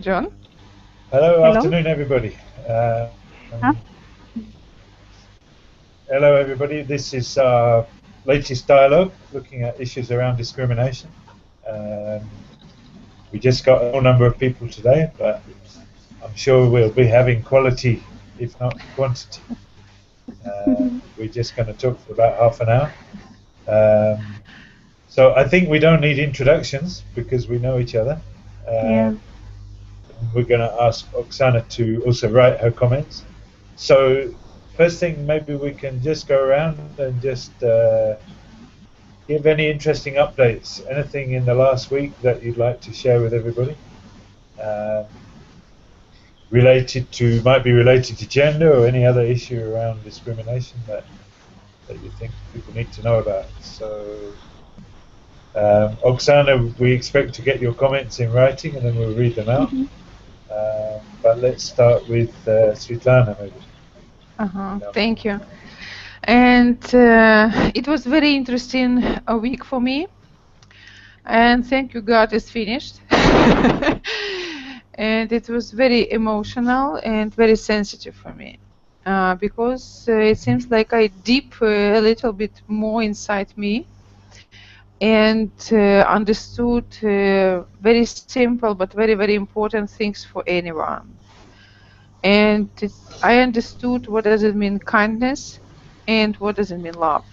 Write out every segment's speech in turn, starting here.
John? Hello, Hello? afternoon, everybody. Huh? Hello, everybody. This is our latest dialogue looking at issues around discrimination. Um, we just got a small number of people today, but I'm sure we'll be having quality, if not quantity. We're just going to talk for about half an hour. Um, so I think we don't need introductions because we know each other. Yeah. We're going to ask Oksana to also write her comments. So first thing, maybe we can just go around and just give any interesting updates, anything in the last week that you'd like to share with everybody, um, might be related to gender or any other issue around discrimination that you think people need to know about. So, Oksana, we expect to get your comments in writing and then we'll read them out. Mhm. But let's start with Svetlana, maybe. Thank you. And it was very interesting a week for me. And thank you, God, it's finished. And it was very emotional and very sensitive for me. Because it seems like I deep a little bit more inside me and understood very simple but very, very important things for anyone. And I understood what does it mean kindness and what does it mean love.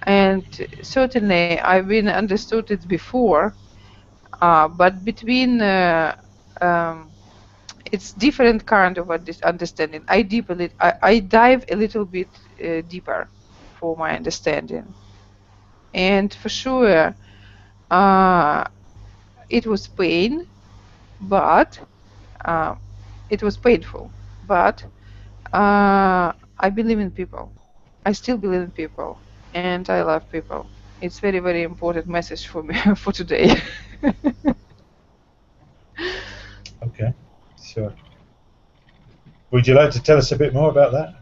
And certainly I've been understood it before, but between it's different kind of understanding. I dive a little bit deeper for my understanding, and for sure it was pain, but it was painful, but I believe in people. I still believe in people, and I love people. It's very, very important message for me for today. Okay, sure. Would you like to tell us a bit more about that?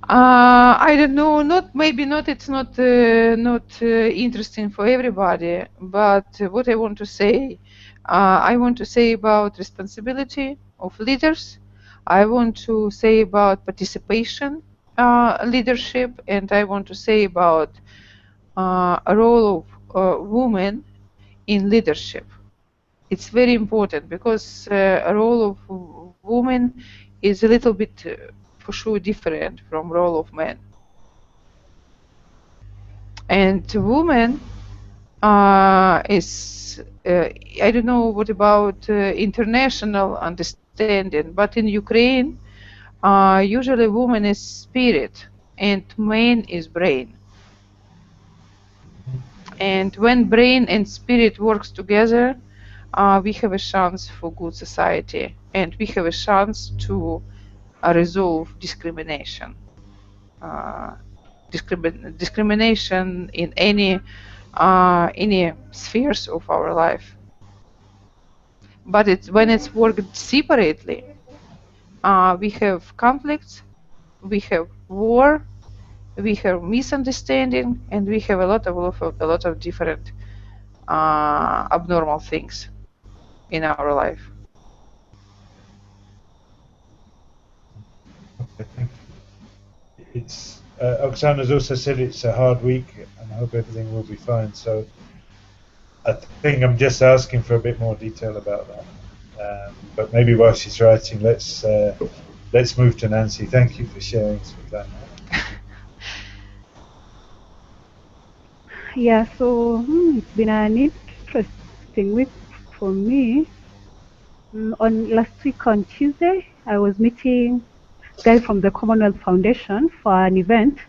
I don't know. Maybe not. It's not interesting for everybody. But what I want to say, I want to say about responsibility of leaders. I want to say about participation, leadership, and I want to say about a role of women in leadership. It's very important because a role of women is a little bit, for sure, different from role of men. And woman is, I don't know what about international understanding, but in Ukraine, usually woman is spirit and man is brain. And when brain and spirit works together, we have a chance for good society, and we have a chance to resolve discrimination. Discrimination in any spheres of our life. But when it's worked separately, we have conflicts, we have war, we have misunderstanding, and we have a lot of different abnormal things in our life. Okay, thank you. It's Oksana's also said it's a hard week, and I hope everything will be fine. So I think I'm just asking for a bit more detail about that. But maybe while she's writing, let's move to Nancy. Thank you for sharing, Svetlana. Yeah, so it's been an interesting week for me. On last week on Tuesday, I was meeting guys from the Commonwealth Foundation for an event,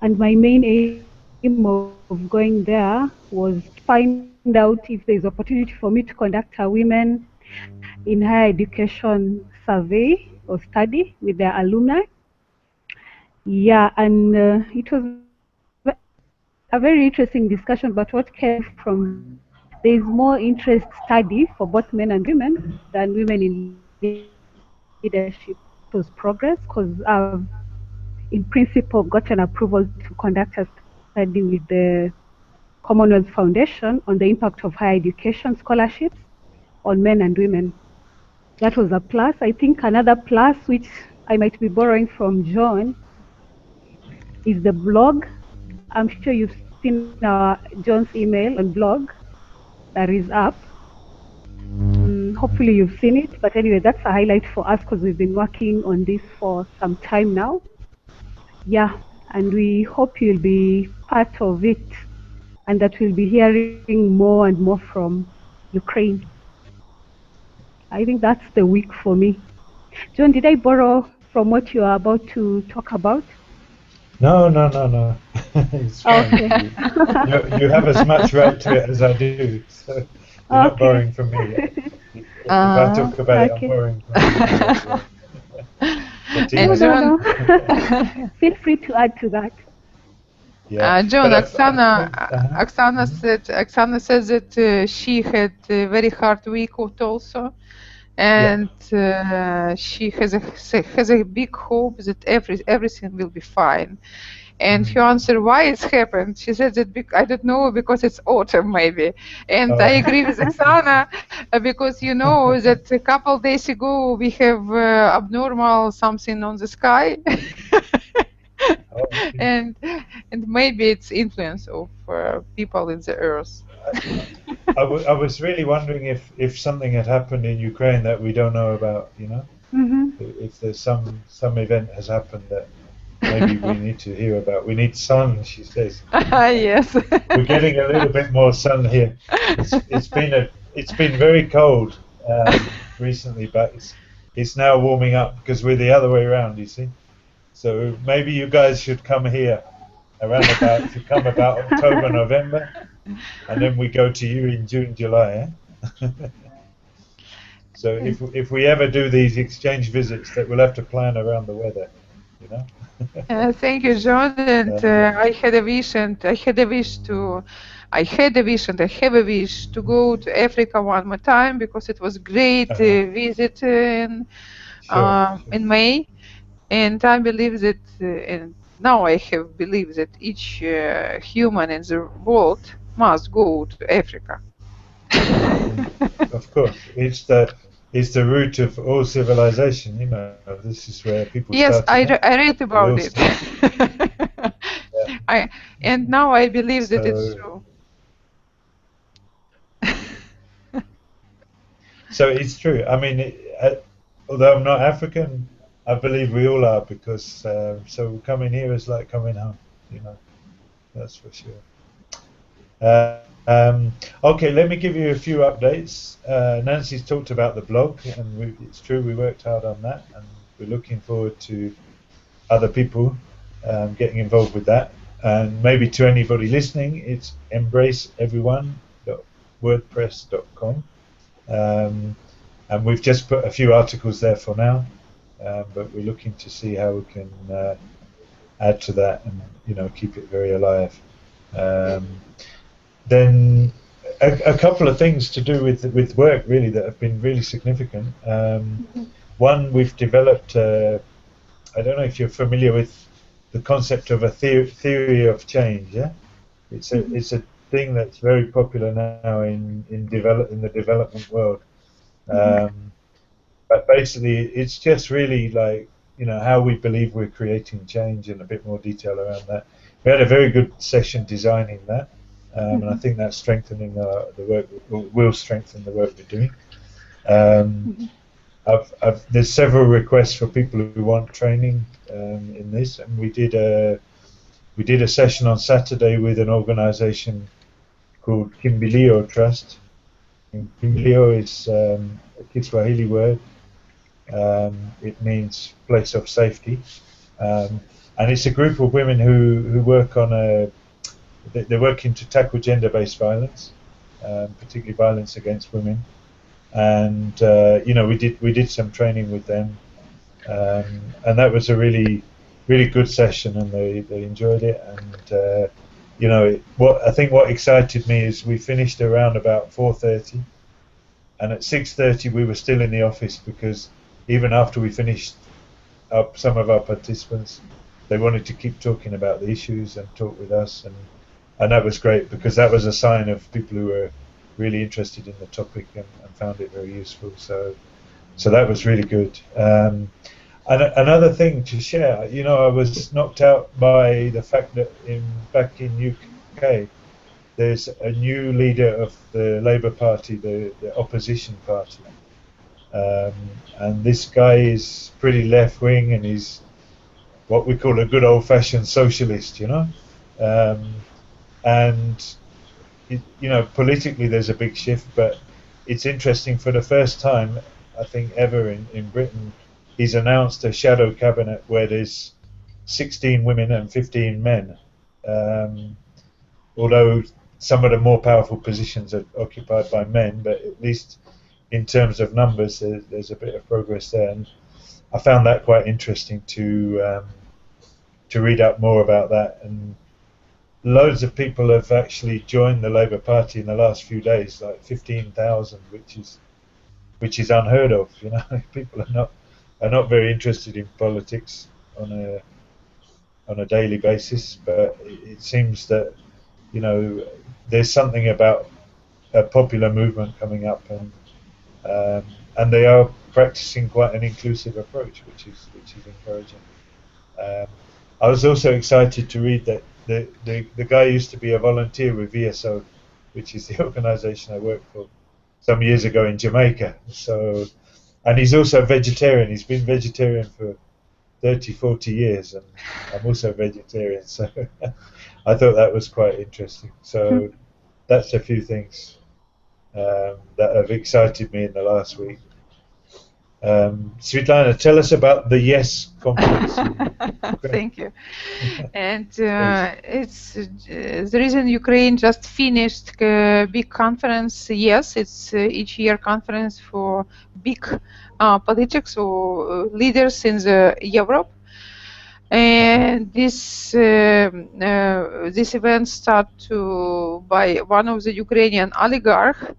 and my main aim of going there was to find out if there's opportunity for me to conduct a women in higher education survey or study with their alumni. Yeah, and it was a very interesting discussion, but what came from there is more interest study for both men and women than women in leadership. It was progress because I've in principle gotten approval to conduct a study with the Commonwealth Foundation on the impact of higher education scholarships on men and women. That was a plus. I think another plus, which I might be borrowing from John, is the blog. I'm sure you've seen John's email on blog that is up. Hopefully you've seen it, but anyway, that's a highlight for us because we've been working on this for some time now. Yeah, and we hope you'll be part of it and that we'll be hearing more and more from Ukraine. I think that's the week for me. John, did I borrow from what you are about to talk about? No. It's fine. Okay. You have as much right to it as I do, so you're not borrowing from me. If I talk about it, I'm borrowing from you. No. Feel free to add to that. Yeah. John, Mhm. Oksana says that she had a very hard week also, and she has a big hope that everything will be fine. And you answer why it's happened. She said that I don't know, because it's autumn maybe. And I agree with Oksana because you know that a couple days ago we have abnormal something on the sky. and maybe it's influence of people in the earth. I was really wondering if something had happened in Ukraine that we don't know about, you know? If there's some event has happened that maybe we need to hear about. We need sun, she says. Yes. We're getting a little bit more sun here. It's been very cold recently, but it's now warming up because we're the other way around, you see. So maybe you guys should come here around about, if you come about October, November, and then we go to you in June, July. So if we ever do these exchange visits, that we'll have to plan around the weather, you know. Thank you, John. And I had a wish, and I have a wish to go to Africa one more time because it was great visit in May, and I believe that, and now I have believed that each human in the world must go to Africa. Of course, it's the root of all civilization. You know, this is where people. Yes, I read about it. And now I believe that it's true. So it's true. I mean, although I'm not African, I believe we all are, because so coming here is like coming home. You know, that's for sure. Okay, let me give you a few updates. Nancy's talked about the blog, and it's true, we worked hard on that, and we're looking forward to other people getting involved with that. And maybe to anybody listening, it's embraceeveryone.wordpress.com. And we've just put a few articles there for now, but we're looking to see how we can add to that and, you know, keep it very alive. Then a couple of things to do with work, really, that have been really significant. One, we've developed, I don't know if you're familiar with the concept of a theory of change. Yeah, it's a thing that's very popular now in the development world. But basically, it's just really like, you know, how we believe we're creating change, and a bit more detail around that. We had a very good session designing that. And I think that's strengthening the work, will strengthen the work we're doing. There's several requests for people who want training in this, and we did a session on Saturday with an organisation called Kimbilio Trust. And Kimbilio is a Kiswahili word. It means place of safety, and it's a group of women who work on they're working to tackle gender-based violence, particularly violence against women. And you know, we did some training with them, and that was a really good session, and they enjoyed it. And you know, what excited me is we finished around about 4:30, and at 6:30 we were still in the office, because even after we finished up, some of our participants, they wanted to keep talking about the issues and talk with us, and that was great, because that was a sign of people who really interested in the topic and found it very useful. So that was really good. And another thing to share, I was knocked out by the fact that back in UK, there's a new leader of the Labour Party, the opposition party. And this guy is pretty left wing, and he's what we call a good old fashioned socialist, and politically there's a big shift, but it's interesting. For the first time, I think ever in Britain, he's announced a shadow cabinet where there's 16 women and 15 men. Although some of the more powerful positions are occupied by men, but at least in terms of numbers, there's a bit of progress there. And I found that quite interesting to read up more about that. And loads of people have actually joined the Labour Party in the last few days, like 15,000, which is unheard of. People are not very interested in politics on a daily basis, but it seems that there's something about a popular movement coming up, and they are practicing quite an inclusive approach, which is encouraging. I was also excited to read that the guy used to be a volunteer with VSO, which is the organisation I worked for some years ago in Jamaica. So, and he's also a vegetarian. He's been vegetarian for 30, 40 years, and I'm also a vegetarian. So I thought that was quite interesting. So that's a few things that have excited me in the last week. Svetlana, tell us about the Yes conference. Thank you. And it's the reason Ukraine just finished a big conference. Yes, it's each year conference for big politics or leaders in the Europe. And this event started by one of the Ukrainian oligarch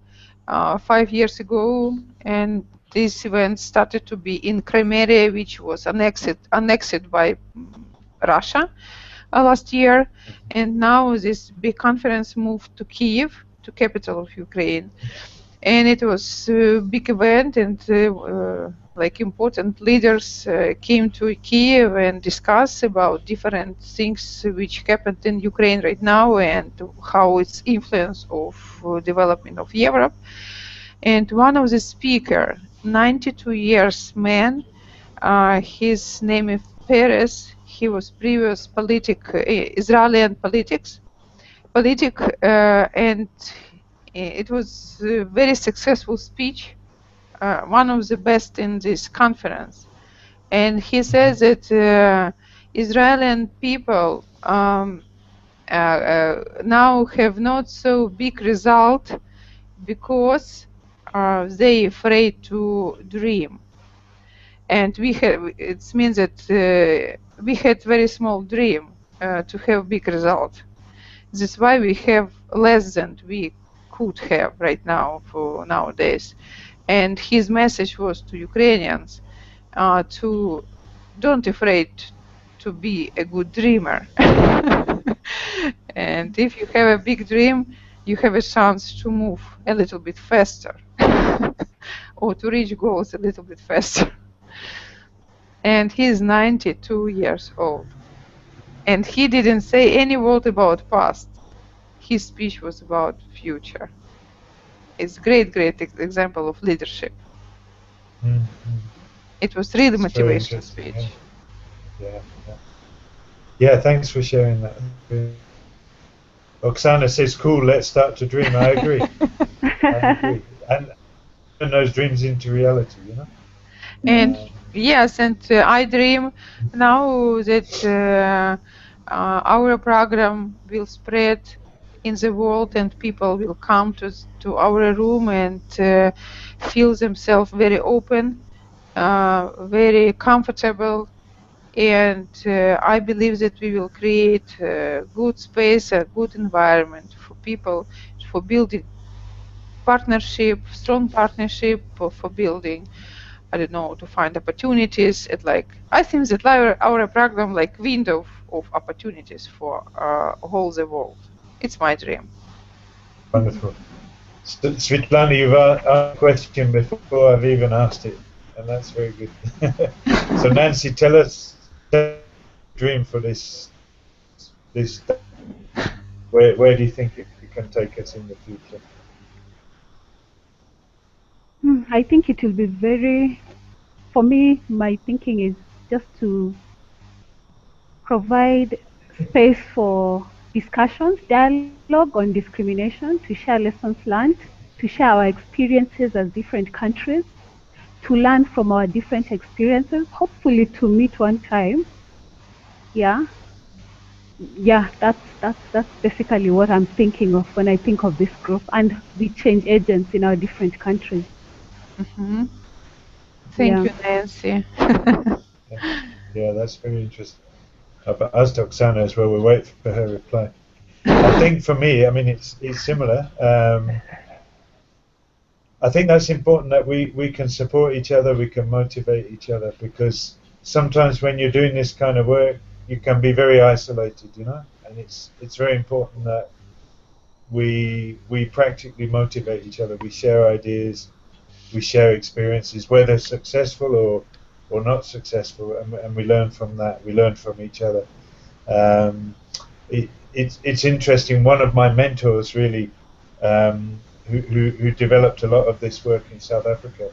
5 years ago, and this event started to be in Crimea, which was annexed by Russia last year, and now this big conference moved to Kiev, to capital of Ukraine, and it was a big event, and important leaders came to Kiev and discussed about different things which happened in Ukraine right now and how it's influence of development of Europe. And one of the speaker, 92 years man, his name is Peres. He was previous Israeli politic, and it was a very successful speech, one of the best in this conference. And he says that Israeli people now have not so big result because they afraid to dream, and it means that we had very small dream to have big result. That's why we have less than we could have right now for nowadays. And his message was to Ukrainians to don't afraid to be a good dreamer. And if you have a big dream, you have a chance to move a little bit faster or to reach goals a little bit faster. And he's 92 years old. And he didn't say any word about past. His speech was about future. It's great example of leadership. Mm-hmm. It was really motivational speech. Yeah, thanks for sharing that. Oksana says, cool, let's start to dream. I agree. And turn those dreams into reality, And yes, and I dream now that our program will spread in the world and people will come to our room and feel themselves very open, very comfortable. And I believe that we will create a good space, a good environment for people, for building partnership, strong partnership, for building, I don't know, to find opportunities. I think that our program like window of opportunities for all the world. It's my dream. Wonderful. Svetlana, you've asked a question before I've even asked it, and that's very good. So Nancy, tell us your dream for this. Where do you think it can take us in the future? I think it will be very, for me, my thinking is just to provide space for discussions, dialogue on discrimination, to share lessons learned, to share our experiences as different countries, to learn from our different experiences, hopefully to meet one time. Yeah. Yeah, that's basically what I'm thinking of when I think of this group, and we change agents in our different countries. Mm-hmm. Thank you, Nancy. Yeah, that's very interesting. I've asked Oksana as well. We'll wait for her reply. I think for me, I mean, it's similar. I think that's important that we can support each other, we can motivate each other, because sometimes when you're doing this kind of work, you can be very isolated, you know, and it's very important that we practically motivate each other. We share ideas, we share experiences, whether successful or not successful, and we learn from that. We learn from each other. Um, it's interesting. One of my mentors really, who developed a lot of this work in South Africa.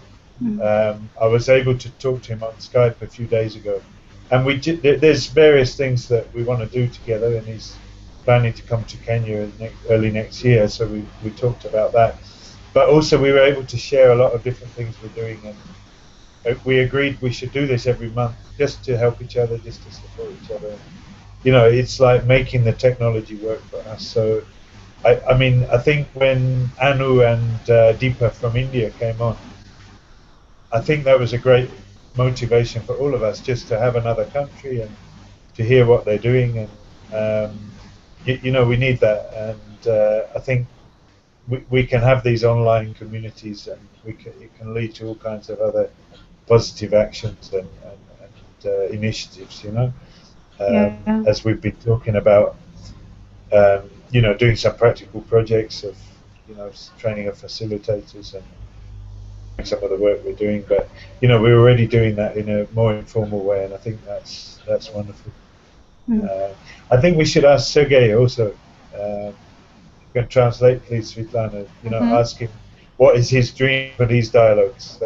I was able to talk to him on Skype a few days ago, and there's various things that we want to do together, and he's planning to come to Kenya early next year, so we talked about that. But also we were able to share a lot of different things we're doing, and we agreed we should do this every month just to help each other, just to support each other. You know, it's like making the technology work for us. So, I mean, I think when Anu and Deepa from India came on, I think that was a great motivation for all of us, just to have another country and to hear what they're doing. And, you know, we need that. And I think we can have these online communities, and it can lead to all kinds of other positive actions and initiatives, you know. As we've been talking about, you know, doing some practical projects of, you know, training of facilitators and some of the work we're doing. But, you know, we're already doing that in a more informal way, and I think that's wonderful. I think we should ask Sergey also. You can translate, please, Svetlana. You know, ask him what is his dream for these dialogues.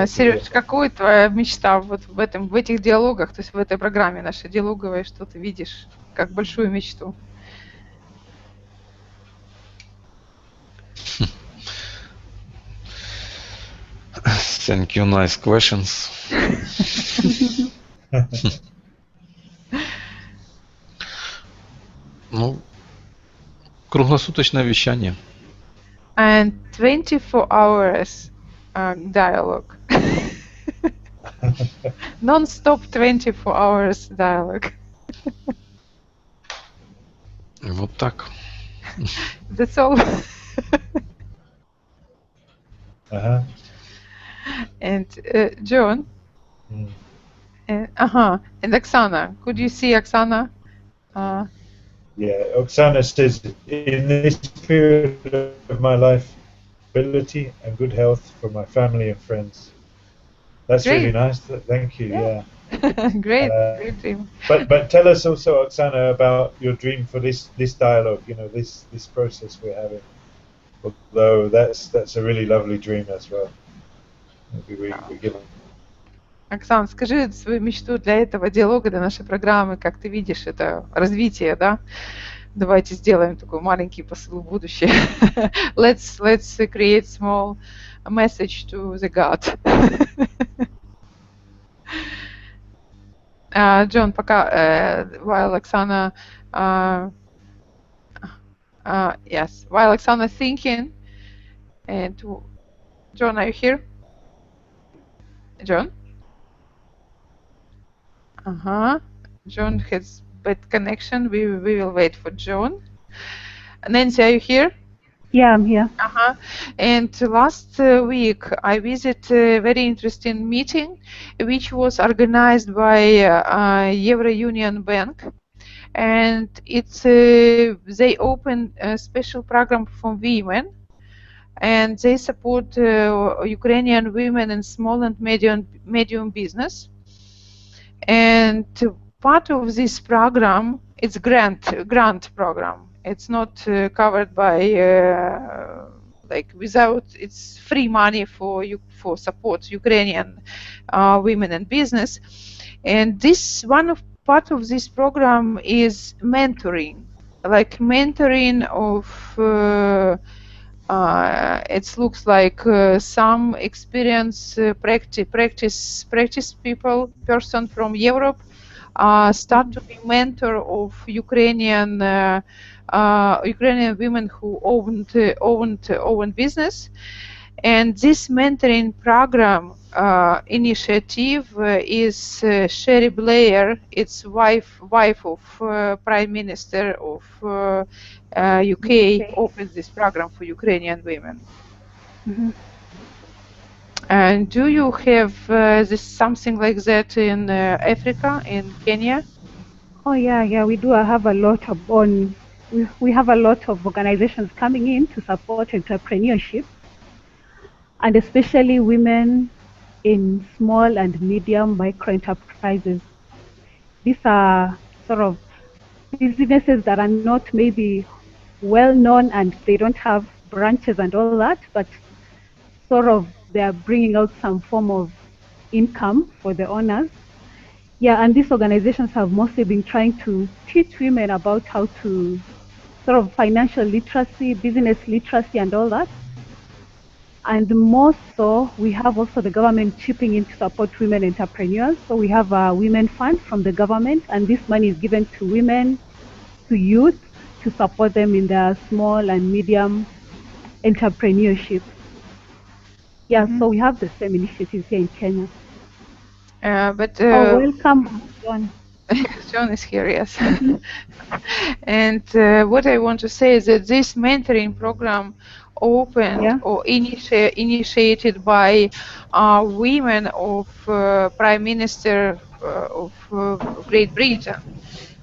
Сереж, какая твоя мечта вот в этих диалогах, то есть в этой программе нашей диалоговой, что ты видишь как большую мечту? Thank you, nice questions. Ну, круглосуточное вещание. And 24 hours dialogue. Non-stop 24 hours dialogue. Вот так. That's all. And John. And Oksana. Could you see Oksana? Yeah, Oksana says, in this period of my life, ability and good health for my family and friends. That's great. Really nice. Thank you. Yeah. Great dream. But tell us also, Oksana, about your dream for this dialogue. You know, this process we're having. Although that's a really lovely dream as well. Maybe we give them. Оксана, скажи свою мечту для этого диалога, для нашей программы, как ты видишь это развитие, да? Давайте сделаем такой маленький посыл в будущее. Let's create small message to the God. John, пока while Oksana yes, while Oksana thinking, and John, are you here? John? John has bad connection. We will wait for John. Nancy, are you here? Yeah, I'm here. And last week I visited a very interesting meeting, which was organized by Euro Union Bank, and it's they opened a special program for women. and they support Ukrainian women in small and medium business. And part of this program, it's grant program. It's not covered by like without, it's free money for support Ukrainian women in business. And this one of part of this program is mentoring, like mentoring of it looks like some experience practice person from Europe start to be mentor of Ukrainian women who owned business. And this mentoring program initiative is Sherry Blair. It's wife of Prime Minister of UK opened this program for Ukrainian women. And do you have this something like that in Africa, in Kenya? Oh yeah, we do have a lot of we have a lot of organizations coming in to support entrepreneurship, and especially women in small and medium micro enterprises. These are sort of businesses that are not maybe well known and they don't have branches and all that, but sort of they are bringing out some form of income for the owners. Yeah, and these organizations have mostly been trying to teach women about how to sort of financial literacy, business literacy and all that. And more so, we have also the government chipping in to support women entrepreneurs. So we have a women fund from the government, and this money is given to women, to youth, to support them in their small and medium entrepreneurship. Yeah, so we have the same initiatives here in Kenya. Welcome, John. John is here, yes. And what I want to say is that this mentoring program opened or initiated by women of Prime Minister of Great Britain.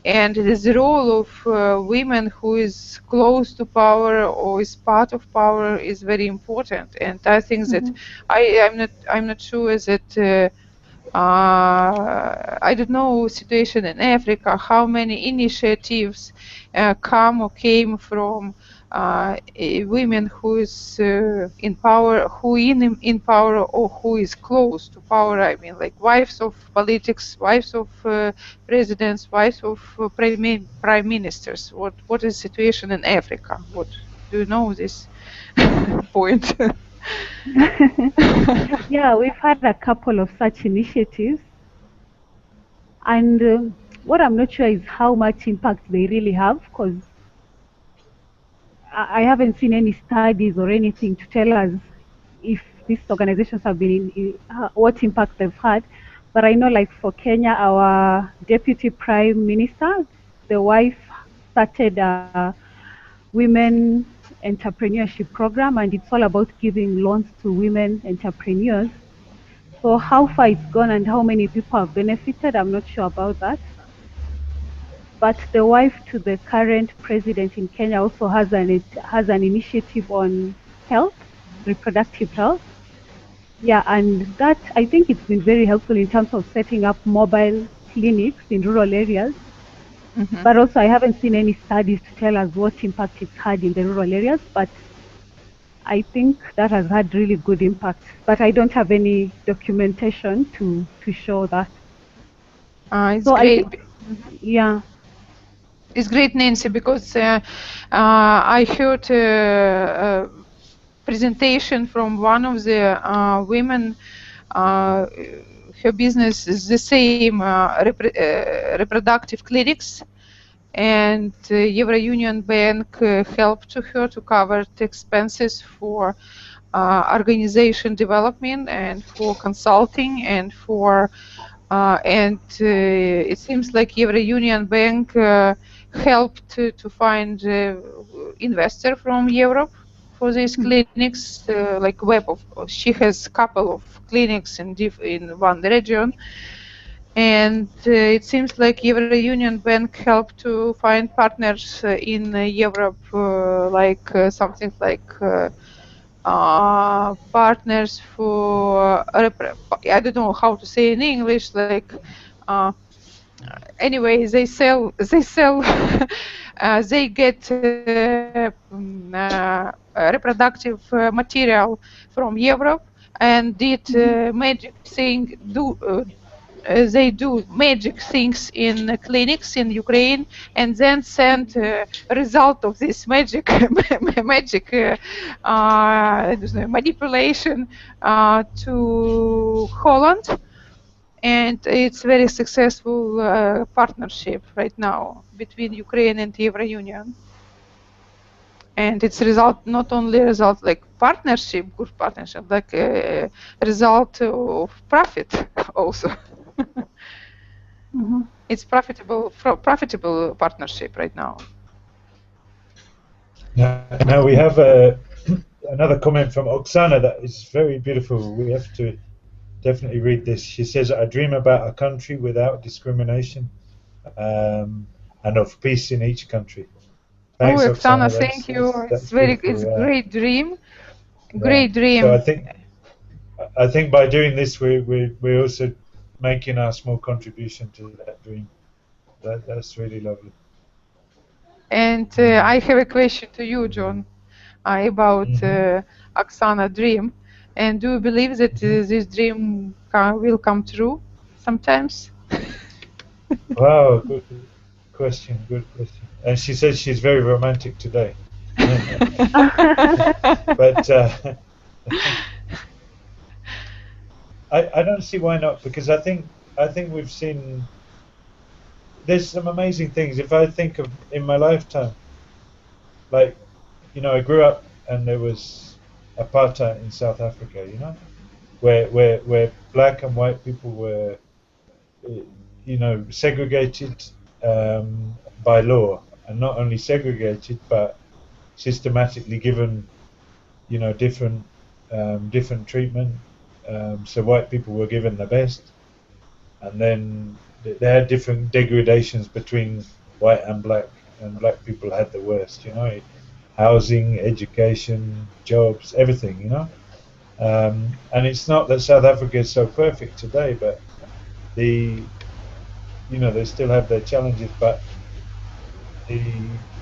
And it is the role of women who is close to power or is part of power is very important. And I think that I'm not sure that I don't know situation in Africa, how many initiatives came from women who is in power, who in power or who is close to power. I mean, like wives of politics, wives of presidents, wives of prime ministers. What is the situation in Africa? What do you know this point? Yeah, we've had a couple of such initiatives, and what I'm not sure is how much impact they really have, because I haven't seen any studies or anything to tell us if these organizations have been what impact they've had. But I know, like for Kenya, our deputy prime minister, the wife started a women entrepreneurship program, and it's all about giving loans to women entrepreneurs. So how far it's gone and how many people have benefited, I'm not sure about that. But the wife to the current president in Kenya also has an initiative on health, reproductive health. Yeah, and that, I think it's been very helpful in terms of setting up mobile clinics in rural areas. But also I haven't seen any studies to tell us what impact it's had in the rural areas, but I think that has had really good impact. But I don't have any documentation to show that. It's great. Yeah. It's great, Nancy, because I heard a presentation from one of the women. Her business is the same reproductive clinics, and Euro Union Bank helped to her to cover the expenses for organization development and for consulting and for it seems like Euro Union Bank helped to find investor from Europe for these clinics, like she has a couple of clinics in one region, and it seems like Euro Union Bank helped to find partners in Europe, like something like partners for I don't know how to say in English, like anyway, they get reproductive material from Europe and did magic thing they do magic things in clinics in Ukraine and then send result of this magic magic manipulation to Holland, and it's very successful partnership right now between Ukraine and Euro Union. And it's not only result like partnership, good partnership, like a result of profit also. It's profitable partnership right now. Now we have another comment from Oksana that is very beautiful. We have to definitely read this. She says, "I dream about a country without discrimination and of peace in each country." Thanks, Oksana, Oksana. thank you. It's great dream. Great dream. So I think by doing this, we're also making our small contribution to that dream. That's really lovely. And I have a question to you, John, about Oksana dream. And do you believe that this dream will come true sometimes? Wow, good question. Good question. And she says she's very romantic today. But I don't see why not, because I think we've seen there's some amazing things. If I think of in my lifetime, like, I grew up and there was apartheid in South Africa, where black and white people were, segregated by law, and not only segregated but systematically given, different treatment. So white people were given the best, and then they had different degradations between white and black people had the worst, housing, education, jobs, everything, and it's not that South Africa is so perfect today, but they still have their challenges, but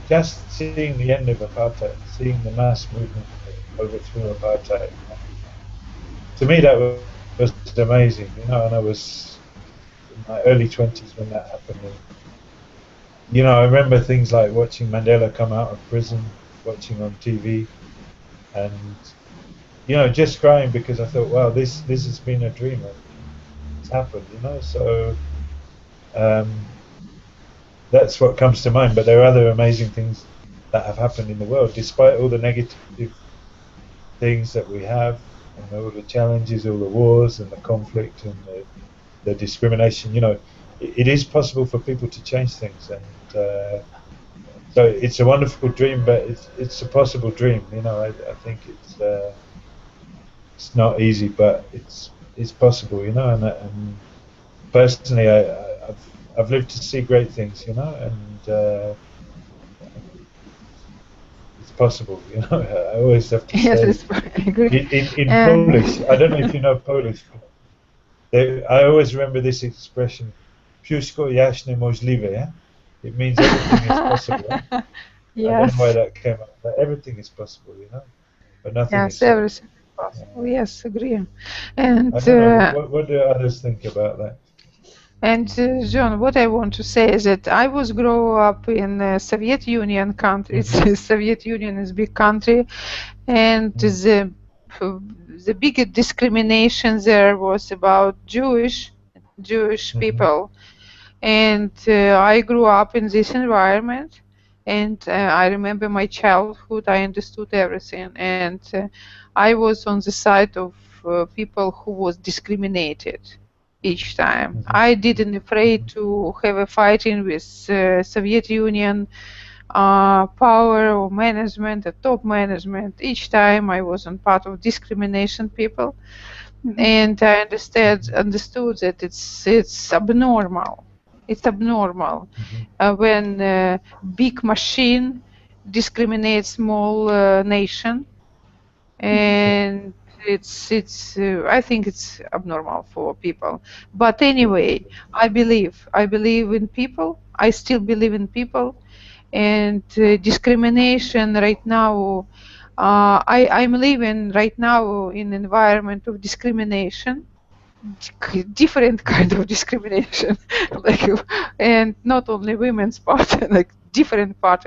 just seeing the end of apartheid, seeing the mass movement overthrew apartheid, to me that was amazing, and I was in my early 20s when that happened. And, I remember things like watching Mandela come out of prison, watching on TV, and just crying because I thought, wow, this has been a dream. It's happened, So that's what comes to mind. But there are other amazing things that have happened in the world, despite all the negative things that we have, and all the challenges, all the wars and the conflict and the discrimination. It is possible for people to change things, and so it's a wonderful dream, but it's a possible dream. I think it's not easy, but it's possible. And personally, I've lived to see great things. And it's possible. I always have to say. Yes, I agree. In Polish, I don't know if you know Polish. I always remember this expression, "Wszystko jasne możliwe." Yeah? It means everything is possible. Yeah? Yes. I don't know why that came up, but everything is possible, But nothing is everything is possible. Yes, agree. And I don't know, what do others think about that? And John, what I want to say is that I was grow up in Soviet Union country. Soviet Union is a big country, and the biggest discrimination there was about Jewish people. And I grew up in this environment, and I remember my childhood. I understood everything, and I was on the side of people who was discriminated each time. I didn't afraid to have a fighting with Soviet Union power or management, top management. Each time I wasn't part of discrimination people, and I understood that it's abnormal. It's abnormal when big machine discriminates small nation, it's I think it's abnormal for people. But anyway, I believe in people. I still believe in people, and discrimination right now. I'm living right now in an environment of discrimination, different kind of discrimination, like, and not only women's part, like different part.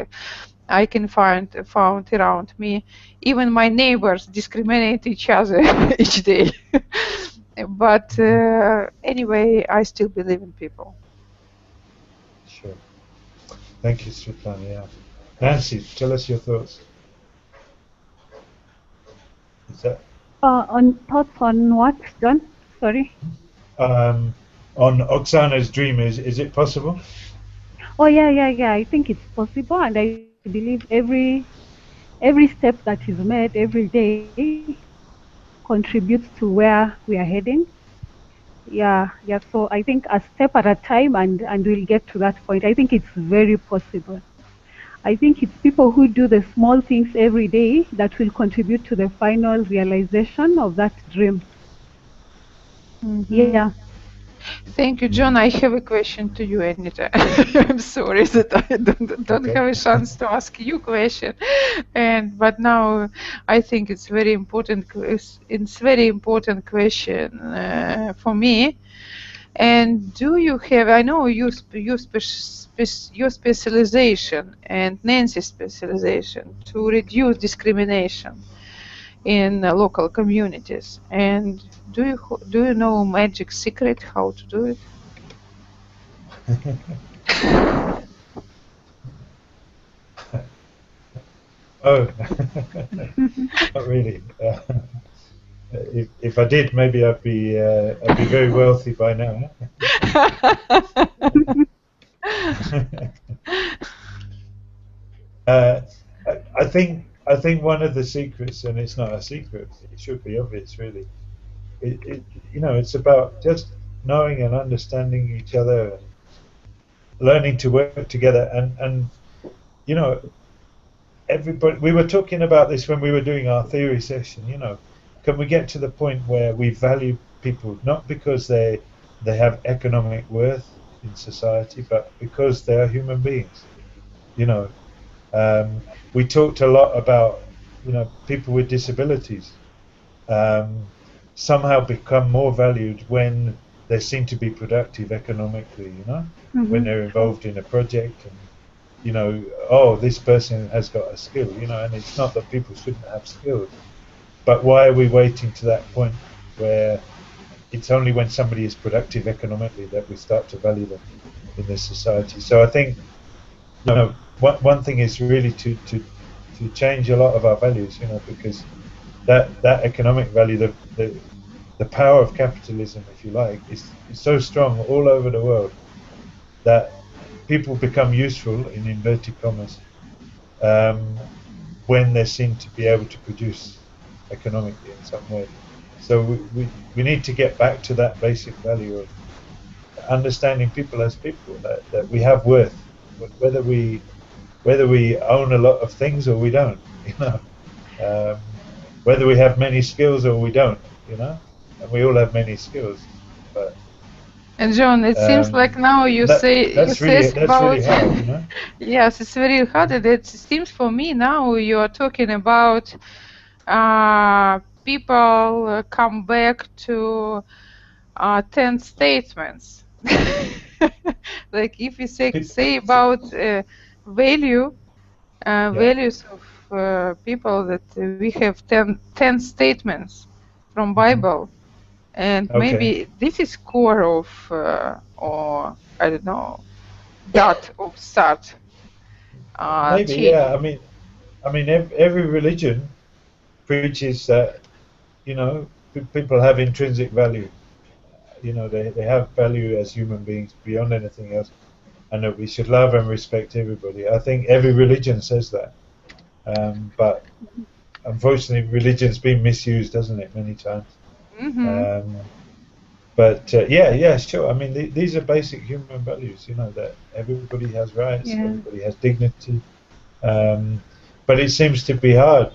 I can found around me. Even my neighbors discriminate each other each day. But anyway, I still believe in people. Sure. Thank you, Svetlana. Yeah. Nancy, tell us your thoughts. Is that On thoughts on what, John? Sorry. on Oksana's dream? Is it possible? Oh yeah. I think it's possible, and I believe every step that is made every day contributes to where we are heading. Yeah. So I think a step at a time, and we'll get to that point. I think it's very possible. I think it's people who do the small things every day that will contribute to the final realization of that dream. Yeah. Thank you, John. I have a question to you, Anita. I'm sorry that I don't Okay. have a chance to ask you question, but now I think it's very important. It's very important question for me. And do you have? I know your specialization and Nancy's specialization to reduce discrimination in local communities. And do you know magic secret how to do it? Oh, not really. If I did, maybe I'd be very wealthy by now. uh, I think one of the secrets, and it's not a secret, it should be obvious, really. It's about just knowing and understanding each other, and learning to work together, and you know, everybody. We were talking about this when we were doing our theory session. Can we get to the point where we value people not because they have economic worth in society, but because they are human beings? We talked a lot about people with disabilities somehow become more valued when they seem to be productive economically. When they're involved in a project, and oh, this person has got a skill. And it's not that people shouldn't have skills, but why are we waiting to that point where it's only when somebody is productive economically that we start to value them in this society? So I think one thing is really to change a lot of our values, because that economic value, the power of capitalism, if you like, is so strong all over the world that people become useful, in inverted commas, when they seem to be able to produce economically in some way. So we need to get back to that basic value of understanding people as people, that we have worth, whether we own a lot of things or we don't, whether we have many skills or we don't, and we all have many skills, but And John, it seems like now you that's say about really hard, yes, it's very hard. It seems for me now you are talking about people come back to 10 statements. Like if you say about values of people, that we have 10 statements from Bible, and Okay. maybe this is core of or I don't know, that of start Maybe, change. yeah. I mean, every religion preaches that people have intrinsic value. They have value as human beings beyond anything else, and that we should love and respect everybody. I think every religion says that, but unfortunately, religion's been misused, hasn't it, many times? But yeah, sure. I mean, these are basic human values. That everybody has rights, everybody has dignity. But it seems to be hard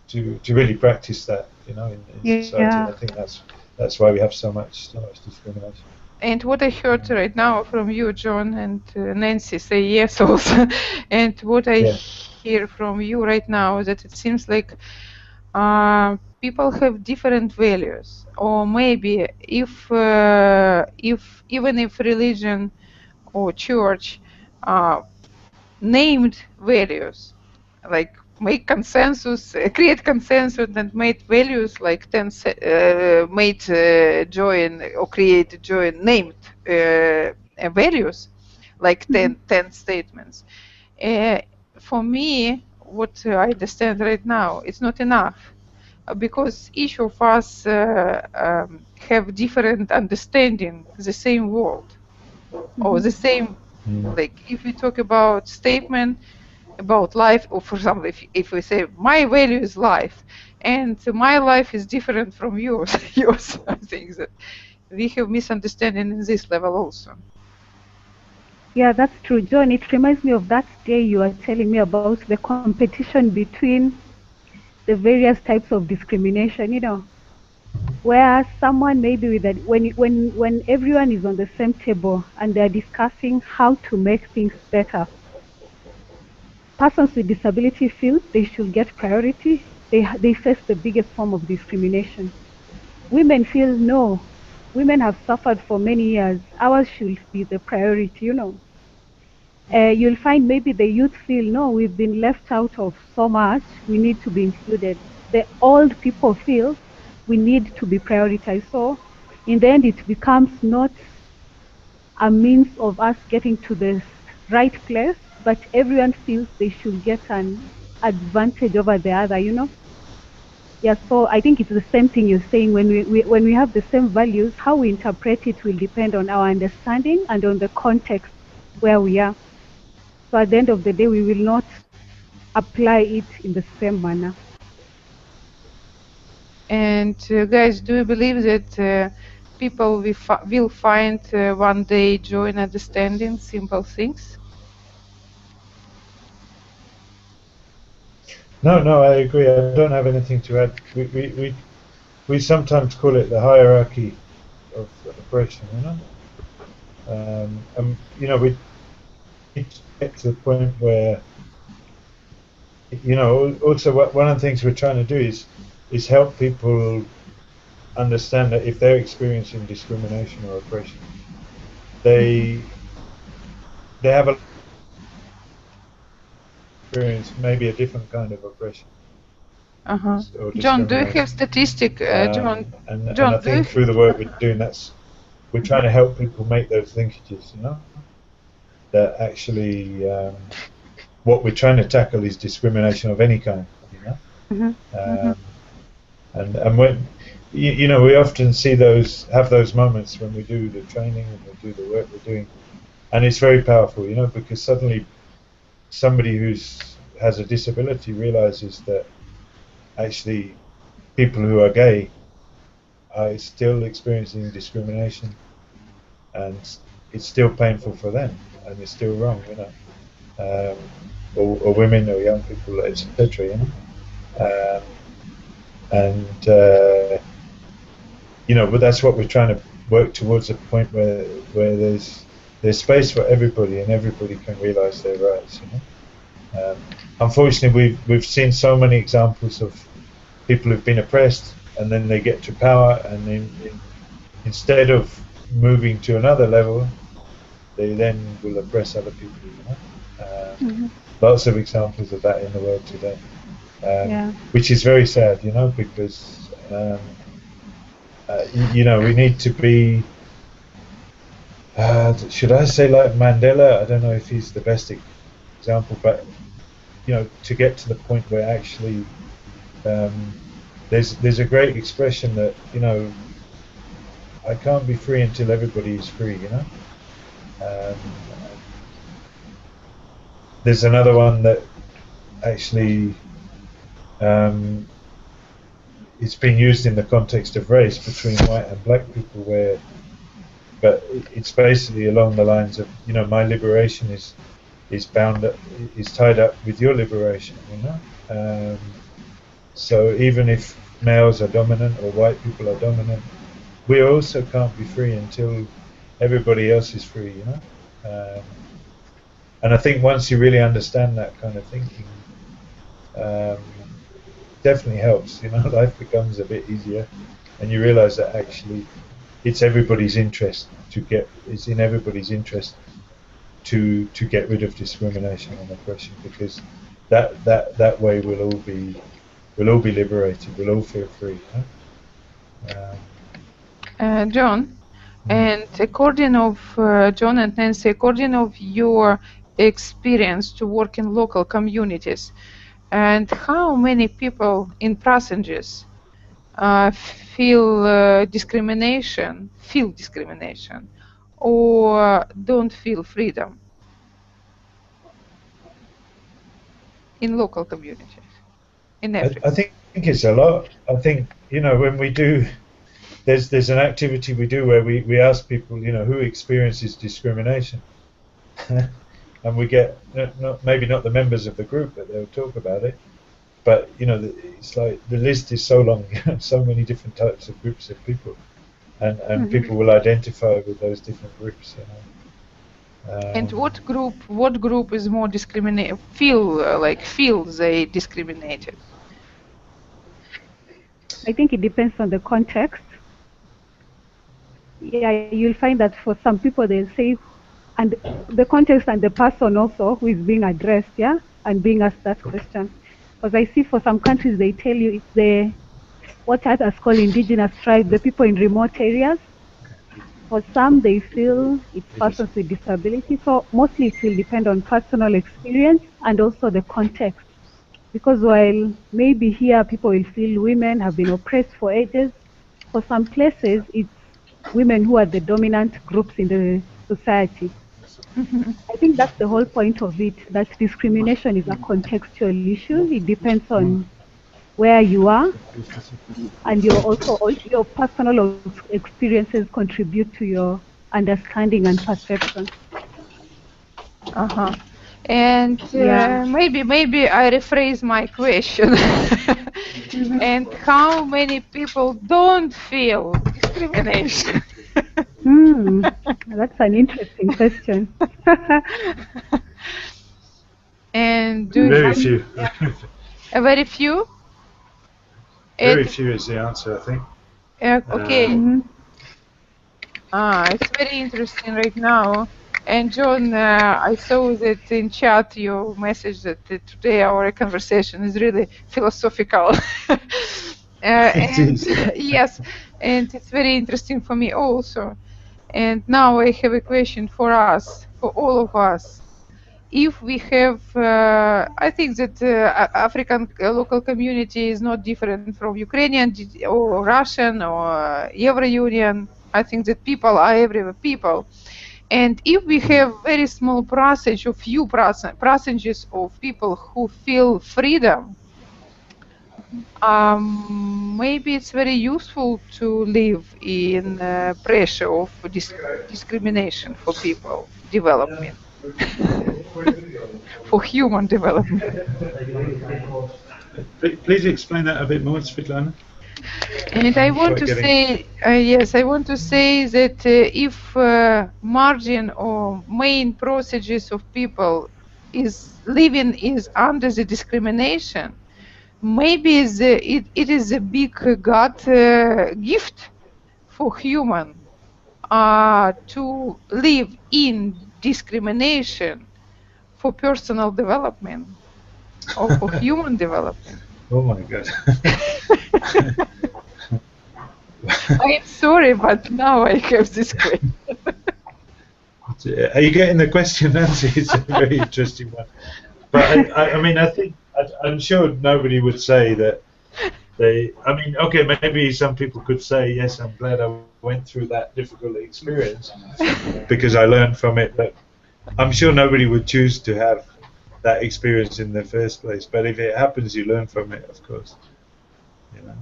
to really practice that, you know, in society. Yeah. I think that's why we have so much discrimination. And what I heard right now from you, John, and Nancy say yes also, and what I Yeah. hear from you right now is that it seems like people have different values, or maybe if even if religion or church named values, like make consensus, create consensus and made values like made join or create join named values like 10 statements. Uh, for me, what I understand right now, it's not enough because each of us have different understanding the same world or the same, like if we talk about statement about life, or for example, if we say my value is life and my life is different from yours, yours, I think that we have misunderstanding in this level also. Yeah, that's true, John. It reminds me of that day you were telling me about the competition between the various types of discrimination, you know, where someone maybe with that, when everyone is on the same table and they're discussing how to make things better, persons with disability feel they should get priority. They face the biggest form of discrimination. Women feel no, women have suffered for many years. Ours should be the priority, you know. You'll find maybe the youth feel, no, we've been left out of so much, we need to be included. The old people feel we need to be prioritized. So in the end, it becomes not a means of us getting to the right place, but everyone feels they should get an advantage over the other, you know? Yeah, so I think it's the same thing you're saying. When we have the same values, how we interpret it will depend on our understanding and on the context where we are. So at the end of the day, we will not apply it in the same manner. And guys, do you believe that people will find one day joy in understanding simple things? No, I agree. I don't have anything to add. We sometimes call it the hierarchy of oppression, you know. And you know, we need to get to the point where, you know, also one of the things we're trying to do is help people understand that if they're experiencing discrimination or oppression, they have a experience maybe a different kind of oppression or John, do you have discrimination. statistic? And I John, do you? think through the work we're doing, we're trying to help people make those linkages, you know, that actually what we're trying to tackle is discrimination of any kind, you know. And when you know, we often see have those moments when we do the training and we do the work we're doing, and it's very powerful, you know, because suddenly somebody has a disability realizes that actually people who are gay are still experiencing discrimination, and it's still painful for them, and it's still wrong, you know, or women or young people, etc. You know, and you know, but that's what we're trying to work towards, a point where there's space for everybody and everybody can realize their rights. You know, unfortunately, we've seen so many examples of people who've been oppressed and then they get to power, and then instead of moving to another level, they then will oppress other people. You know, lots of examples of that in the world today, which is very sad. You know, because you know, we need to be. Should I say like Mandela? I don't know if he's the best example, but you know, to get to the point where actually there's a great expression that, you know, I can't be free until everybody is free. You know, there's another one that actually it's been used in the context of race between white and black people, but it's basically along the lines of, you know, my liberation is tied up with your liberation, you know. So even if males are dominant or white people are dominant, we also can't be free until everybody else is free, you know. And I think once you really understand that kind of thinking, um, definitely helps. You know, life becomes a bit easier, and you realize that actually it's everybody's interest to get. It's in everybody's interest to get rid of discrimination and oppression, because that way we'll all be liberated. We'll all feel free. Huh? John, and according of John and Nancy, according of your experience to work in local communities, and how many people in passengers feel discrimination, or don't feel freedom in local communities in Africa? I think it's a lot. I think, you know, when we do, there's an activity we do where we ask people, you know, who experiences discrimination, and we get maybe not the members of the group, but they'll talk about it. But you know, it's like the list is so long, so many different types of groups of people, and people will identify with those different groups. You know. And what group is more discriminated? Feel they discriminated? I think it depends on the context. Yeah, you'll find that for some people they'll say, and the context and the person also who is being addressed, yeah, and being asked that question. Because I see for some countries they tell you it's the what others call indigenous tribes, the people in remote areas. For some they feel it's persons with disability. So mostly it will depend on personal experience and also the context. Because while maybe here people will feel women have been oppressed for ages, for some places it's women who are the dominant groups in the society. I think that's the whole point of it, that discrimination is a contextual issue. It depends on where you are, and your personal experiences contribute to your understanding and perception. And maybe I rephrase my question. And how many people don't feel discrimination? That's an interesting question. And very few. Very few? Very few is the answer, I think. Okay. It's very interesting right now. And John, I saw that in chat your message that today our conversation is really philosophical. Yes, and it's very interesting for me also. And now I have a question for us, for all of us. If we have, I think that African local community is not different from Ukrainian or Russian or Euro-Union. I think that people are everywhere people. And if we have very small percentage of few percentages of people who feel freedom, maybe it's very useful to live in pressure of discrimination for people development, for human development. Please explain that a bit more, Svetlana. And I want to say, yes, I want to say that if margin or main percentages of people is living is under the discrimination, maybe it is a big God gift for human to live in discrimination for personal development or for human development. Oh my God. I'm sorry, but now I have this question. Are you getting the question, Nancy? It's a very interesting one. But I mean, I'm sure nobody would say that they. I mean, okay, maybe some people could say, yes, I'm glad I went through that difficult experience because I learned from it. But I'm sure nobody would choose to have that experience in the first place. But if it happens, you learn from it, of course. You know.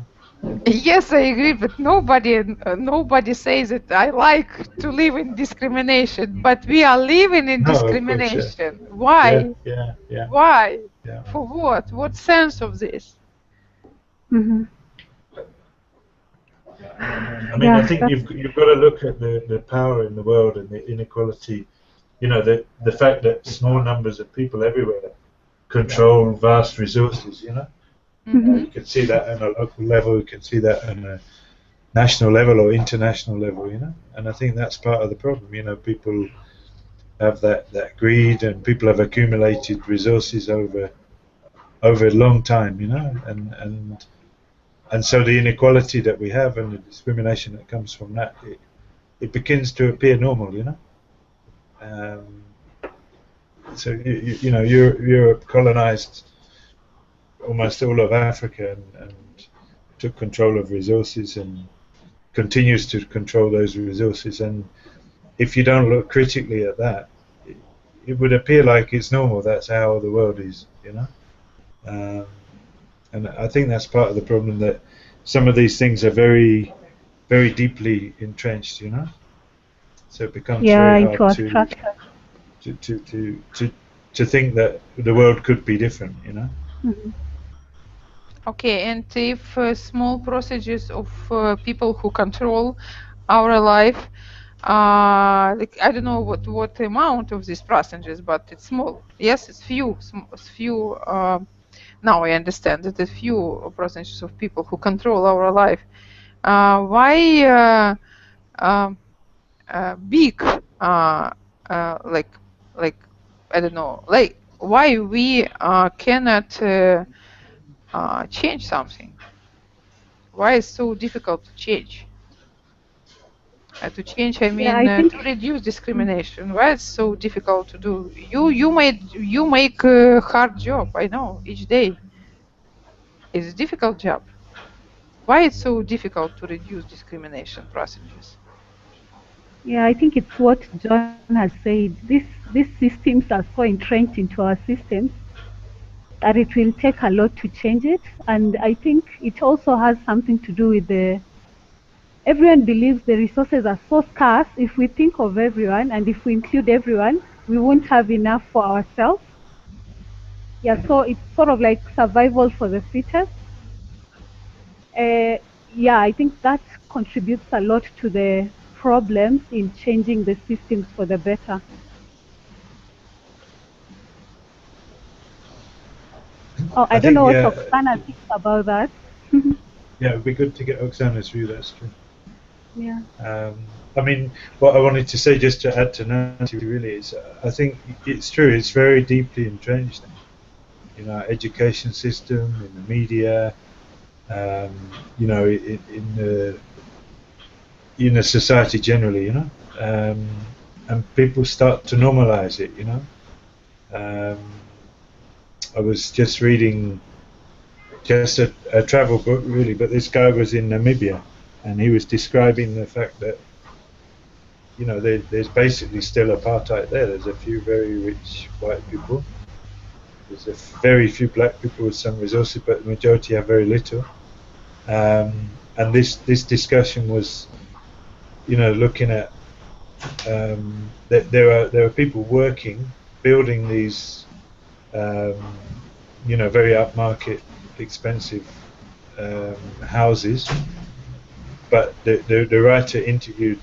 Yes, I agree, but nobody says that I like to live in discrimination, but we are living in discrimination. Course, yeah. Why? Yeah. Why? Yeah. For what? What sense of this? Hmm. I mean, I Yeah, think you've got to look at the power in the world and the inequality. You know, the fact that small numbers of people everywhere control vast resources. You know, Mm-hmm. you can see that on a local level. You can see that on a national level or international level. You know, and I think that's part of the problem. You know, people have that greed, and people have accumulated resources over a long time. You know, and so the inequality that we have and the discrimination that comes from that, it begins to appear normal, you know. Um, so you know, Europe colonized almost all of Africa and took control of resources and continues to control those resources. And if you don't look critically at that, it would appear like it's normal. That's how the world is, you know. Um, and I think that's part of the problem, that some of these things are very, very deeply entrenched, you know. So it becomes yeah, very into hard our to structure. to to to to, to think that the world could be different, you know. Mhm. Okay, and if small percentages of people who control our life, like, I don't know what amount of these percentages, but it's small. Yes, it's few. It's few. Now I understand that it's few percentages of people who control our life. Why um, big? Like like I don't know. Like why we cannot change something? Why is so difficult to change? To change, I Yeah, mean, I think. to reduce Mm. discrimination. Why it's so difficult to do? You make a hard job. I know each day is a difficult job. Why it's so difficult to reduce discrimination percentages? Yeah, I think it's what John has said. These systems are so entrenched into our systems that it will take a lot to change it. And I think it also has something to do with the everyone believes the resources are so scarce. If we think of everyone and if we include everyone, we won't have enough for ourselves. Yeah, so it's sort of like survival for the fittest. Uh, yeah, I think that contributes a lot to the problems in changing the systems for the better. Oh, I I don't know think, what yeah, Oksana thinks about that. yeah, it'd be good to get Oksana's view. That's true. Yeah. I mean, what I wanted to say, just to add to Nancy, really is, I think it's true. It's very deeply entrenched in our education system, in the media, you know, in the society generally, you know, and people start to normalize it, you know. Um, I was just reading just a travel book, really, but this guy was in Namibia, and he was describing the fact that, you know, there's basically still apartheid there. There's a few very rich white people. There's a very few black people with some resources, but the majority have very little. And this discussion was, you know, looking at that there are people working, building these, um, you know, very upmarket, expensive houses. But the writer interviewed,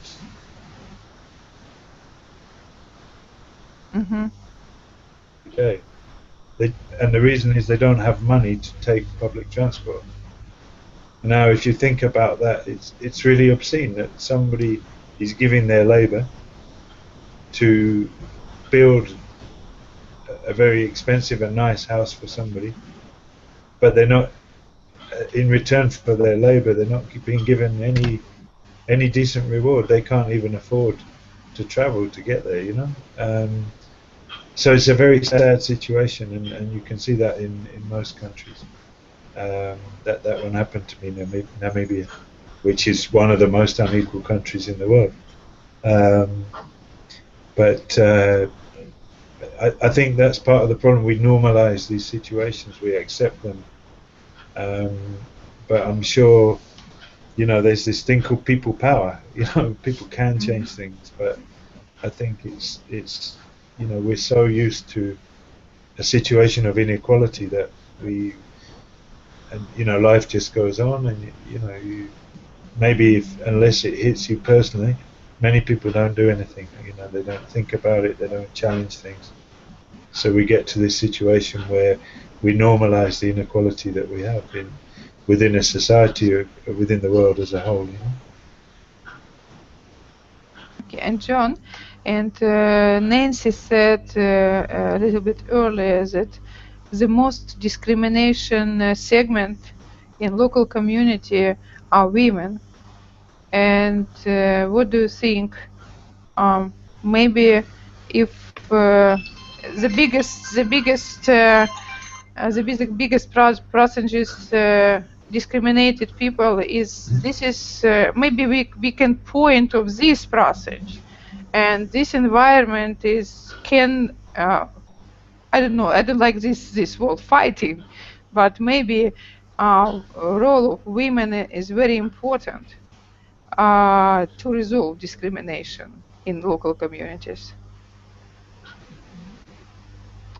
Mm-hmm. okay, and the reason is they don't have money to take public transport. Now, if you think about that, it's really obscene that somebody is giving their labour to build a very expensive and nice house for somebody, but they're not, in return for their labour, they're not being given any decent reward. They can't even afford to travel to get there, you know. So it's a very sad situation, and you can see that in most countries. That one happened to me in Namibia, which is one of the most unequal countries in the world. Um, but I think that's part of the problem. We normalize these situations, we accept them. Um, but I'm sure, you know, there's this thing called people power. You know, people can Mm-hmm. change things, but I think it's you know, we're so used to a situation of inequality that we life just goes on, and maybe unless it hits you personally, many people don't do anything. They don't think about it, they don't challenge things. So we get to this situation where we normalize the inequality that we have within a society or within the world as a whole. Okay, and John, and Nancy said a little bit earlier that the most discrimination segment in local community are women. And what do you think? Maybe if the biggest percentages discriminated people is maybe we can point of this percentage, and this environment can I don't know, I don't like this word fighting, but maybe role of women is very important to resolve discrimination in local communities.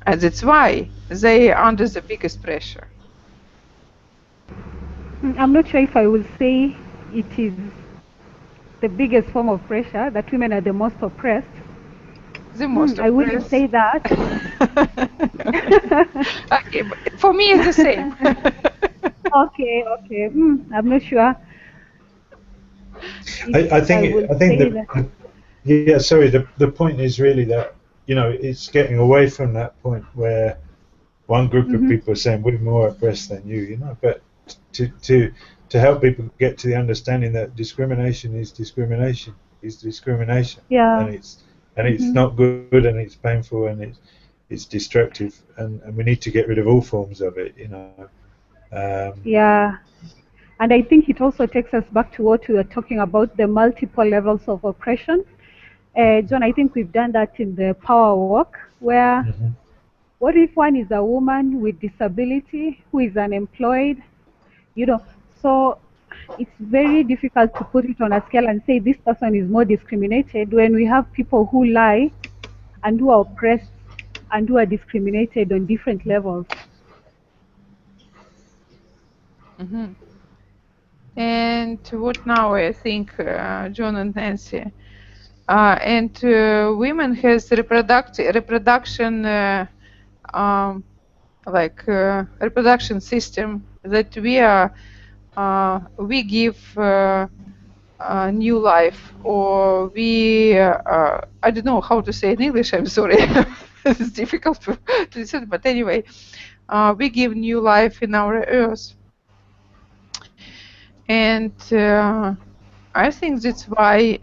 And that's why they are under the biggest pressure. I'm not sure if I would say it is the biggest form of pressure, that women are the most oppressed. The most I wouldn't say that. Okay, but for me it's the same. Okay. I'm not sure. I think the point is really that it's getting away from that point where one group of people are saying we're more oppressed than you, but to help people get to the understanding that discrimination is discrimination. Yeah. And it's not good, and it's painful, and it's destructive, and we need to get rid of all forms of it. Yeah. And I think it also takes us back to what we were talking about, the multiple levels of oppression. John, I think we've done that in the power walk, where what if one is a woman with disability who is unemployed? So it's very difficult to put it on a scale and say this person is more discriminated when we have people who lie and who are oppressed and who are discriminated on different levels. And what now, I think, John and Nancy? And women has reproduction reproduction system that we give new life, or we I don't know how to say in English, I'm sorry. It's difficult to say, but anyway, we give new life in our earth. And I think that's why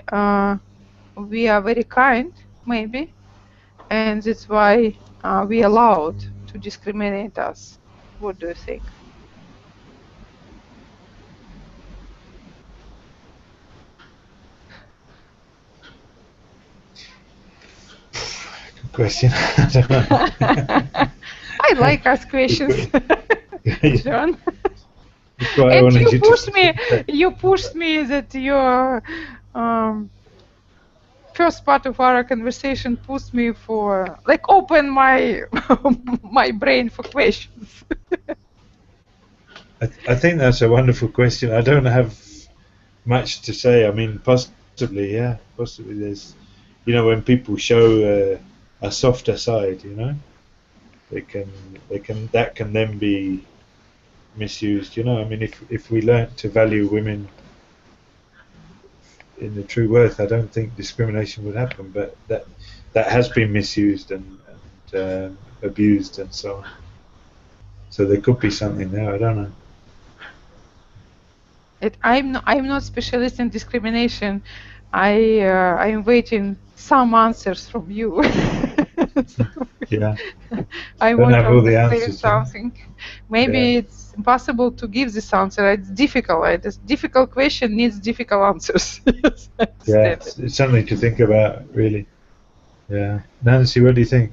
we are very kind, maybe, and that's why we allowed to discriminate us. What do you think? Good question. I don't know. I like ask questions, John. And you pushed me that your first part of our conversation pushed me for open my my brain for questions. I think that's a wonderful question. I don't have much to say. I mean, possibly there's, when people show a softer side, that can then be misused. I mean, if we learn to value women in the true worth, I don't think discrimination would happen. But that has been misused and abused and so on. So there could be something there. I don't know. I'm not specialist in discrimination. I'm waiting some answers from you. Yeah. I don't want have to all the understand answers, something. Maybe it's impossible to give this answer. It's difficult. This difficult question needs difficult answers. Yeah, it's something to think about, really. Yeah. Nancy, what do you think?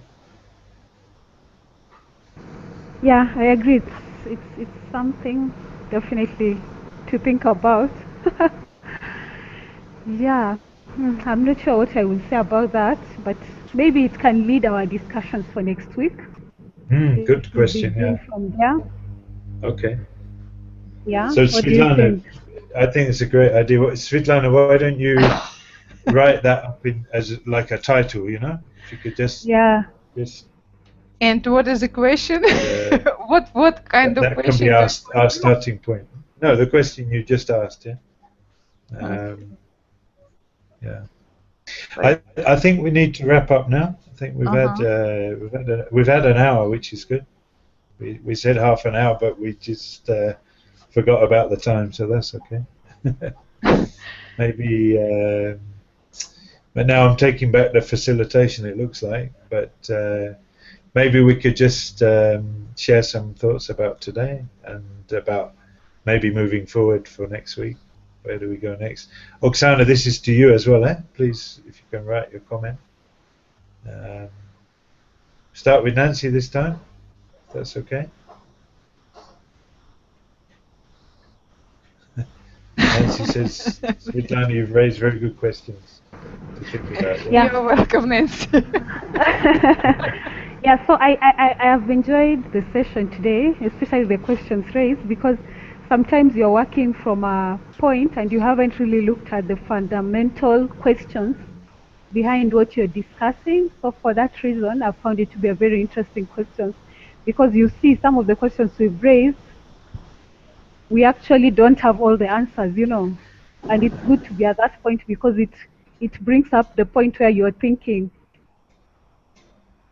Yeah, I agree. It's something definitely to think about. Yeah, I'm not sure what I will say about that, but maybe it can lead our discussions for next week. Good question. Yeah. From there. Okay. Yeah. So What do you Svetlana, think? I think it's a great idea. Svetlana, why don't you write that up in as like a title? You know, if you could just Yeah. And what is the question? uh, what kind of that can be question do you our want to know? starting point. No, the question you just asked. Yeah. Okay. Yeah. Like, I think we need to wrap up now. I think uh-huh. we've had an hour, which is good. We said half an hour, but we just forgot about the time, so that's okay. Maybe, but now I'm taking back the facilitation. It looks like, but maybe we could just share some thoughts about today and about maybe moving forward for next week. Where do we go next? Oksana, this is to you as well, eh? Please, if you can write your comment. Um, start with Nancy this time. If that's okay. Nancy says, Svetlana, you've raised very good questions to think about. Yeah. Yeah. You're welcome, Nancy. Yeah, so I have enjoyed the session today, especially the questions raised, because sometimes you're working from a point and you haven't really looked at the fundamental questions behind what you're discussing. So for that reason, I found it to be a very interesting question, because you see some of the questions we've raised, we actually don't have all the answers, you know, and it's good to be at that point because it brings up the point where you're thinking,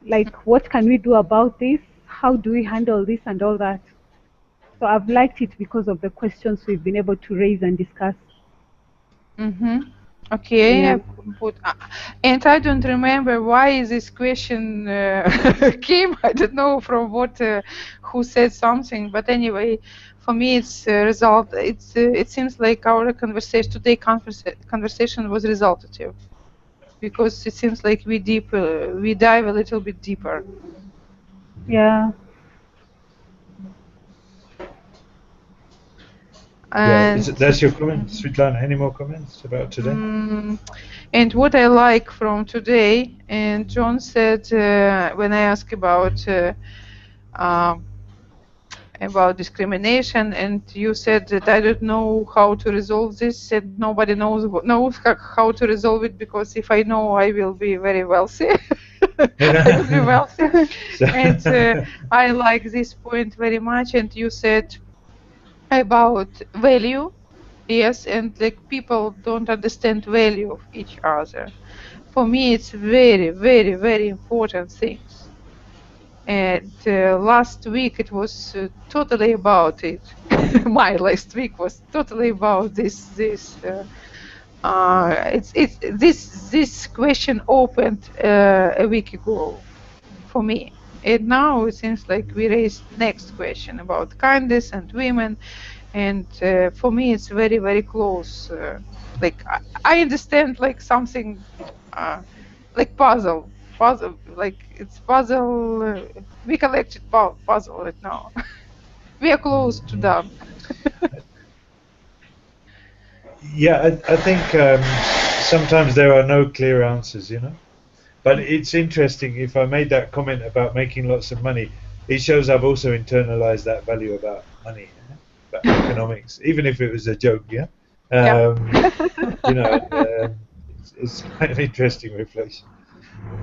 like, what can we do about this? How do we handle this and all that? So I've liked it because of the questions we've been able to raise and discuss. Mm-hmm. Okay, Yeah. I put, and I don't remember why this question came. I don't know from what, who said something, but anyway, for me it's result. It seems like our conversation today conversation was resultative, because it seems like we dive a little bit deeper. Yeah. Yeah. And That's your comment, Svetlana. Any more comments about today? and what I like from today, and John said when I asked about discrimination, and you said that I don't know how to resolve this, and nobody knows how to resolve it, because if I know, I will be very wealthy. I will be wealthy. And I like this point very much. And you said about value. Yes, and like people don't understand value of each other. For me, it's very, very, very important things. And last week it was totally about it. My last week was totally about this. This question opened a week ago for me. And now it seems like we raised next question about kindness and women, and for me it's very, very close. Like I understand like something like puzzle, like it's puzzle. We collected puzzle right now. We are close to done. Yeah, I think sometimes there are no clear answers, you know. But it's interesting. If I made that comment about making lots of money, it shows I've also internalized that value about money, about economics, even if it was a joke. Yeah, Yeah. you know, it's kind of interesting reflection.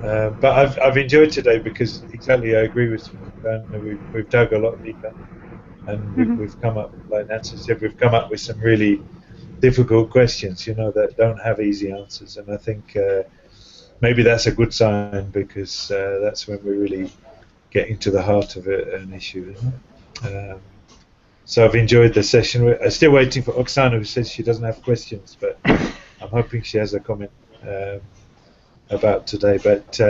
But I've enjoyed today because exactly I agree with you. We've dug a lot deeper, and we've come up, like Nancy said, we've come up with some really difficult questions, you know, that don't have easy answers. And I think maybe that's a good sign, because that's when we really get into the heart of an issue, isn't it? So I've enjoyed the session. I'm still waiting for Oksana, who says she doesn't have questions, but I'm hoping she has a comment about today. But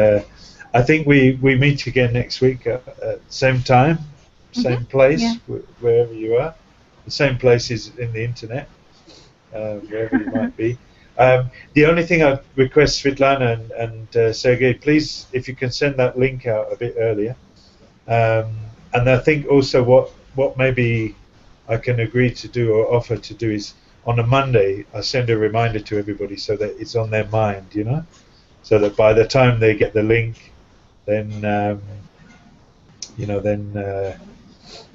I think we meet again next week at same time, same place, wherever you are. The same place is in the internet, wherever you might be. The only thing I request, Svetlana and Sergey, please, if you can send that link out a bit earlier. And I think also what maybe I can agree to do or offer to do is on a Monday, I send a reminder to everybody so that it's on their mind, you know, so that by the time they get the link, then you know, then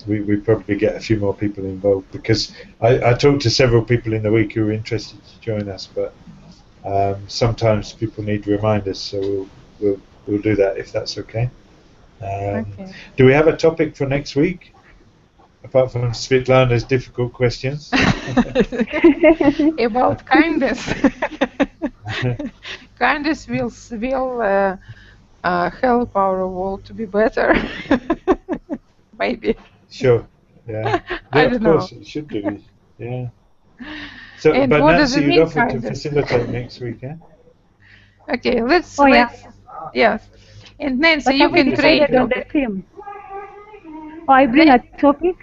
we probably get a few more people involved, because I talked to several people in the week who were interested to join us, but sometimes people need reminders, so we'll do that if that's okay. Okay. Do we have a topic for next week, apart from Svetlana's difficult questions? About kindness. Kindness will help our world to be better. Maybe. Sure. Yeah. I Of don't know. course, it should do. Yeah. So, And but what does Nancy, it you'd mean, offer to kindness? facilitate next week, eh? Okay, let's Oh, yeah. yes. And Nancy, But you have we can Is that create decided on the okay? theme? Oh, I bring a topic?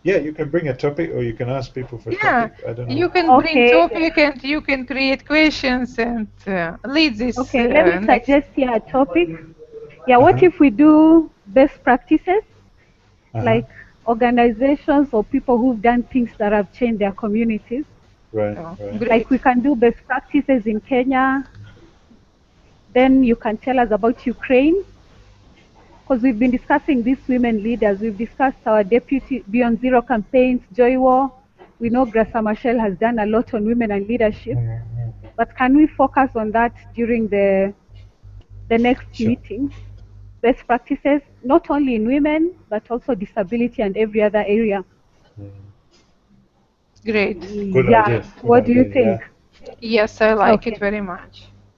Yeah, you can bring a topic, or you can ask people for Yeah, topic. I don't know. you can bring Okay. topic and you can create questions and lead this Okay, let me next. suggest here a topic. Yeah, what if we do best practices, like organizations or people who've done things that have changed their communities? Right, Oh, right. great. Like we can do best practices in Kenya. Then you can tell us about Ukraine, because we've been discussing these women leaders. We've discussed our deputy Beyond Zero campaigns, Joy War. We know Grasa Machel has done a lot on women and leadership. But can we focus on that during the next Sure. meeting? Best practices, not only in women, but also disability and every other area. Great. Good Yeah. idea. Good What do you idea, think? Yes, I like it Okay. very much.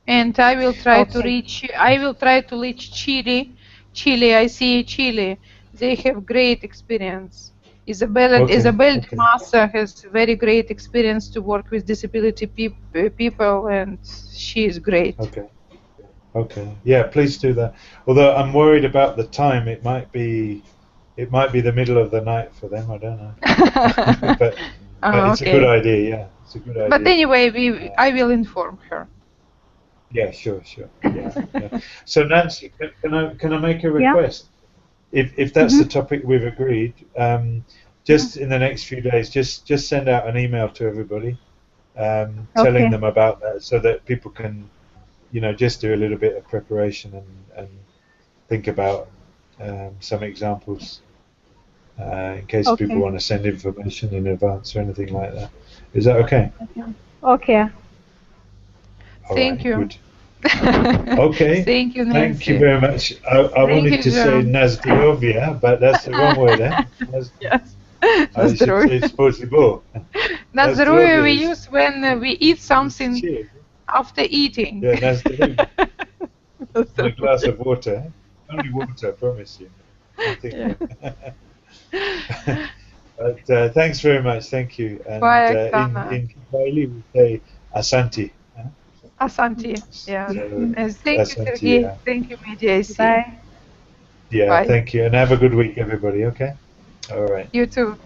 And I will try to Okay. reach. I will try to reach Chile. Chile. I see Chile. They have great experience. Isabel de Okay. Massa has very great experience to work with disability people, and she is great. Okay. Okay. Yeah, please do that. Although I'm worried about the time. It might be the middle of the night for them. I don't know. but it's a good Okay. idea. Yeah, it's a good idea. But anyway, I will inform her. Yeah, sure. Yeah. So Nancy, can I make a Yeah. request? If that's the topic we've agreed, just in the next few days, just send out an email to everybody, telling Okay. them about that, so that people can, just do a little bit of preparation and think about some examples in case people Okay. want to send information in advance or anything like that. Is that okay? Okay. All Thank right, you. good. Okay. Thank you, Nancy. Thank you very much. I Thank wanted you, to say John. Nazdrovia, but that's the wrong word, eh? Yes. I should say спасибо. На здоровье we is- use when we eat something Cheers. after eating. Yeah, Nazdrovia. На And a здоровье. glass of water, eh? Only water, I promise you. Nothing more. But thanks very much. Thank you. And Bye, in Oksana. Kiswahili we say Asante. Asante. Yeah. So, Thank you, Asante, Sergey. yeah. Thank you, Mediac. Bye. Yeah, Bye. thank you. And have a good week, everybody, okay? All right. You too.